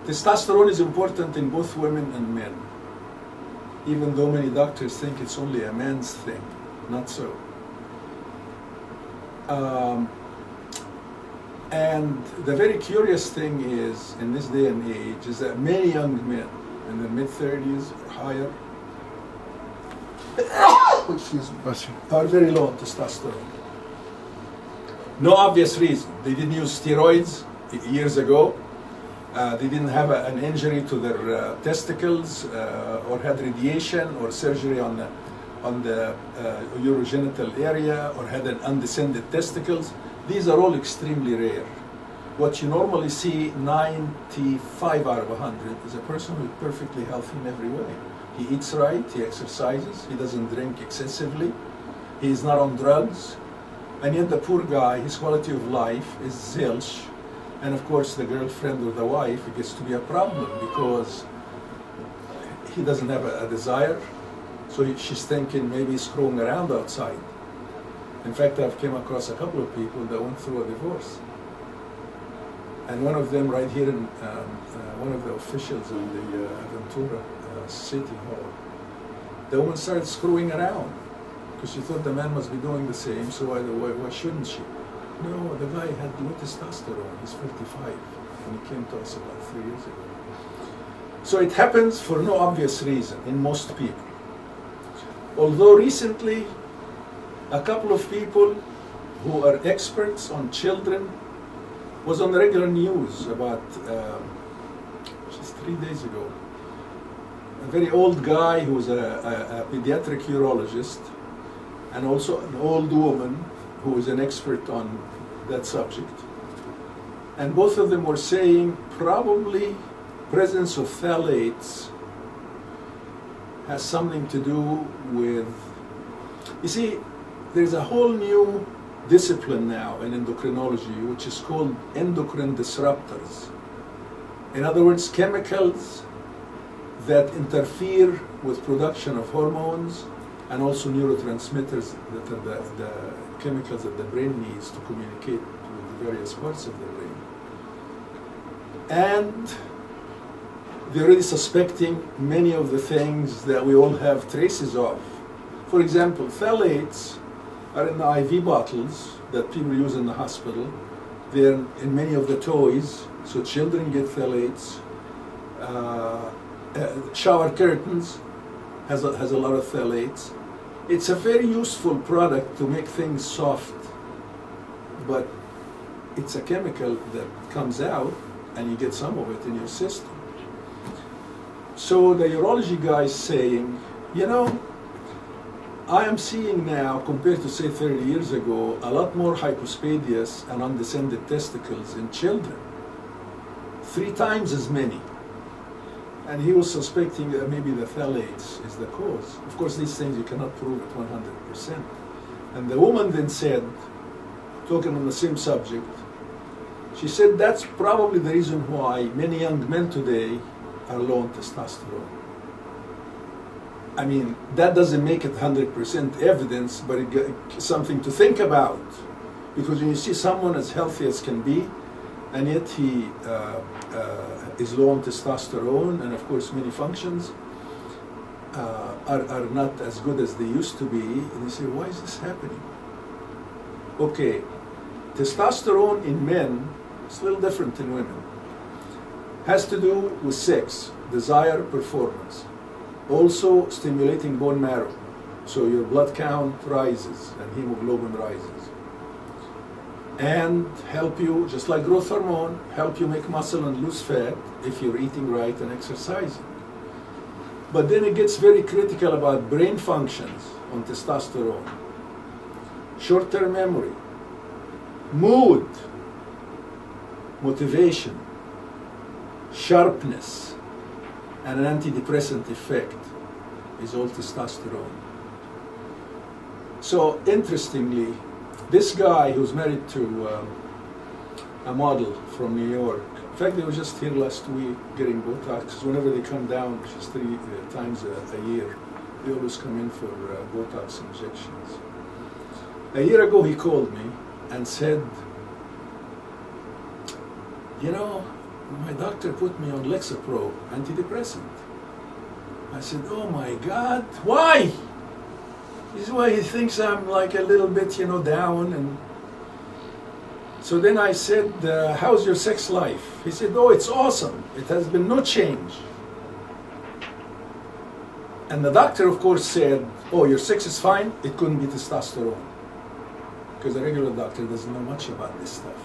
Testosterone is important in both women and men, even though many doctors think it's only a man's thing. Not so. And the very curious thing is, in this day and age, is that many young men in their mid-30s or higher are very low on testosterone. No obvious reason. They didn't use steroids years ago. They didn't have an injury to their testicles or had radiation or surgery on the urogenital area or had an undescended testicles. These are all extremely rare. What you normally see, 95 out of 100, is a person who is perfectly healthy in every way. He eats right, he exercises, he doesn't drink excessively, he is not on drugs, and yet the poor guy, his quality of life is zilch. And of course the girlfriend or the wife, it gets to be a problem because he doesn't have a desire, so she's thinking maybe he's screwing around outside. In fact, I've came across a couple of people that went through a divorce. And one of them right here in, one of the officials in the Ventura City Hall, the woman started screwing around because she thought the man must be doing the same, so why shouldn't she? No, the guy had low testosterone, he's 45, and he came to us about 3 years ago. So it happens for no obvious reason in most people. Although recently, a couple of people who are experts on children was on the regular news about just 3 days ago. A very old guy who was a pediatric urologist and also an old woman who is an expert on that subject. And both of them were saying probably presence of phthalates has something to do with, you see, there's a whole new discipline now in endocrinology which is called endocrine disruptors. In other words, chemicals that interfere with production of hormones and also neurotransmitters that are the chemicals that the brain needs to communicate with the various parts of the brain. And they're already suspecting many of the things that we all have traces of. For example, phthalates are in the IV bottles that people use in the hospital. They're in many of the toys, so children get phthalates. Shower curtains has a lot of phthalates. It's a very useful product to make things soft, but it's a chemical that comes out and you get some of it in your system. So the urology guy is saying, you know, I am seeing now, compared to say 30 years ago, a lot more hypospadias and undescended testicles in children. 3 times as many. And he was suspecting that maybe the phthalates is the cause. Of course, these things you cannot prove it 100%. And the woman then said, talking on the same subject, she said that's probably the reason why many young men today are low on testosterone. I mean, that doesn't make it 100% evidence, but it's something to think about. Because when you see someone as healthy as can be, and yet he is low on testosterone, and of course many functions are not as good as they used to be, and you say, why is this happening? Okay, testosterone in men is a little different in women. Has to do with sex, desire, performance. Also stimulating bone marrow, so your blood count rises and hemoglobin rises. And help you, just like growth hormone, help you make muscle and lose fat if you're eating right and exercising. But then it gets very critical about brain functions on testosterone. Short-term memory, mood, motivation, sharpness, and an antidepressant effect is all testosterone. So interestingly, this guy who's married to a model from New York, in fact they were just here last week getting Botox. Whenever they come down, which is 3 times a year, they always come in for Botox injections. A year ago he called me and said, you know, my doctor put me on Lexapro, antidepressant. I said, oh my God, why? This is why he thinks I'm like a little bit, down. And so then I said, how's your sex life? He said, oh, it's awesome. It has been no change. And the doctor, of course, said, oh, your sex is fine. It couldn't be testosterone. Because a regular doctor doesn't know much about this stuff.